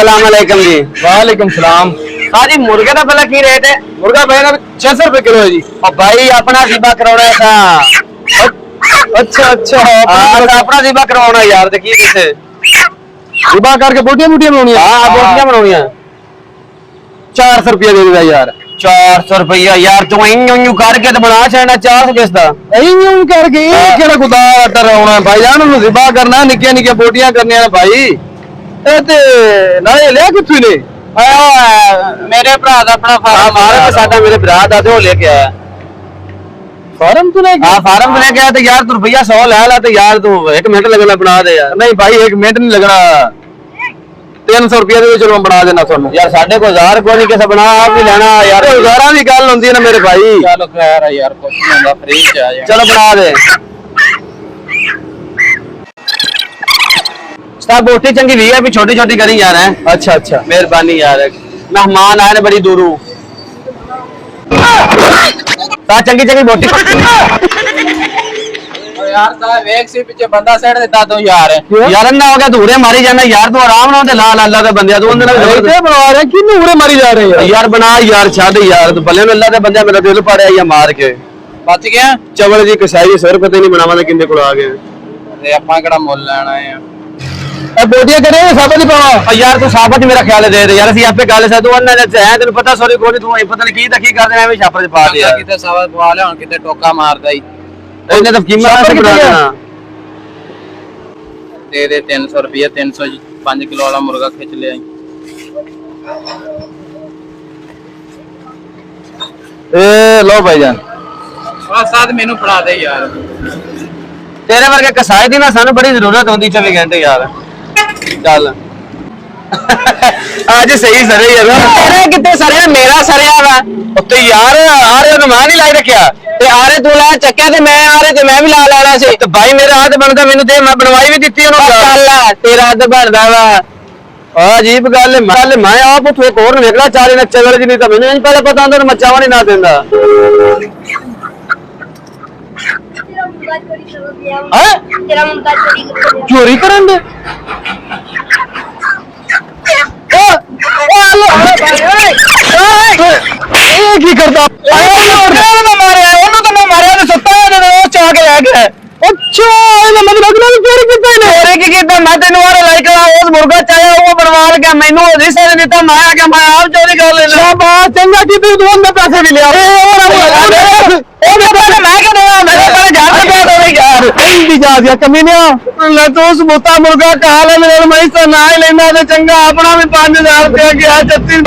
अस्सलाम वालेकुम जी। वालेकुम सलाम। हाँ जी, मुर्गे का पहला की रेट है? मुर्गा भाई 600 रुपए किलो है जी। और भाई अपना ज़िबा करवाना था। अच्छा अच्छा अपना ज़िबा करवाना यार, देखिए कैसे ज़िबा करके बोटियां बोटियां बनानी है। हाँ बोटियां बनानी है। 400 रुपया दे देगा यार। 400 रुपया यार, तू यूं करके तो बना छड़ना 400 किसदा यूं करके केड़ा खुदा डराउना है भाई जान, ज़िबा करना निक्कियां निक्कियां बोटियां करनी है भाई। ए ते नाले लिया किथों ने? मेरे भरा दा अपना फार्म आ साडा, मेरे भरा दा ते ओ लेके आया फार्म तो लेके? हाँ फार्म लेके आया। तो यार तू रुपया 100 ले ला, तो यार तू 1 मिनट लगना बना दे यार। नहीं भाई 1 मिनट नहीं लगना, 300 रुपया दे चलो मैं बना देना सोनू। यार साढ़े को 1000 को नहीं कैसे बना, आप भी लेना यार। 1000 की गल होंदी है ना मेरे भाई। चलो खैर है यार, कुछ नहीं होता, फ्री च आ जाए। चलो बना दे। सब बोटी चंगी ली है, अभी छोटी छोटी करी यार है। अच्छा अच्छा मेहरबानी यार, मेहमान आए ने बड़ी दूरों। चंगी चंगी बोटी यार साहब, एक से पीछे बंदा सेट देता तो यार यार ना हो गया, धूरे मारी जाना यार। तू आराम ना लाल अल्लाह दे बंदे, तू उनदे नाल बनवा रहे कि धूरे मारी जा रहे हैं यार। बना यार, छाड़ यार, तू भले अल्लाह दे बंदे, मेरा दिल पड़े या मार के बच गया। चवल जी कसाई 100 रुपए नहीं बनावा तो किंदे कोल आ गए ते ਆਪਾਂ ਕਿਹੜਾ ਮੁੱਲ ਲੈਣਾ ਹੈ। ए बोटियां करे साबत नहीं पावा यार। तू साबत मेरा ख्याल दे दे यार, ਅਸੀਂ ਆਪੇ ਗੱਲ ਸੇ ਤੂੰ ਉਹਨਾਂ ਨੇ ਹੈ, ਤੈਨੂੰ ਪਤਾ ਸੋਰੀ ਕੋਈ ਤੂੰ ਪਤਾ ਨਹੀਂ ਕੀ ਕਰਦੇ ਐਵੇਂ ਛਾਪਰ ਚ ਪਾ ਦੇ ਯਾਰ। ਕਿਤੇ ਸਾਬਤ ਪਵਾ ਲਿਆ, ਹੁਣ ਕਿਤੇ ਟੋਕਾ ਮਾਰਦਾ ਹੀ ਇਹਨੇ ਤਾਂ ਕੀਮਤ ਤੇ ਬਣਾ ਦੇਣਾ। ਦੇ ਦੇ 300 रुपया, 300 जी 5 किलो वाला मुर्गा खिंच ले आई। ए लो भाईजान साथ मेनू फड़ा दे यार। तेरे वर्गे कसाई दी ना सानू बड़ी जरूरत होंदी 24 घंटे यार। चल आज सही सरे यार। तेरे कितने सरे, मेरा सरिया वा उत्ते यार। आरे तो मैं नहीं लाई रखया ते आरे तू ला चक्या ते मैं आरे ते मैं भी ला लेना सी। ते भाई मेरा हाथ बनदा, मेनू दे, मैं बनवाई भी दित्ती ओनू। चल तेरा हाथ बनदा वा। अजीब गल है, मैं आप उठे एक और वेखड़ा चारे ने चवल जी, नहीं तो मैंने पहले पता होंदा मैं चावा नहीं ना देंदा। चोरी करन दे की करता मारे सुता चाह के गया। अच्छा मतलब चोरी किया मैं तेन लाइक उस मुर्गा चाहे वो बनवा गया, मैनू रिश्ते ने दिता, मैं आ गया, मैं आप चोरी कर लेना। चंगा की तू दोन में पैसे भी लिया कमीनिया तू सबूता मुर्गा कहा ले मेरे मैं ना ही लेना चंगा अपना भी 5000 रुपया गया 36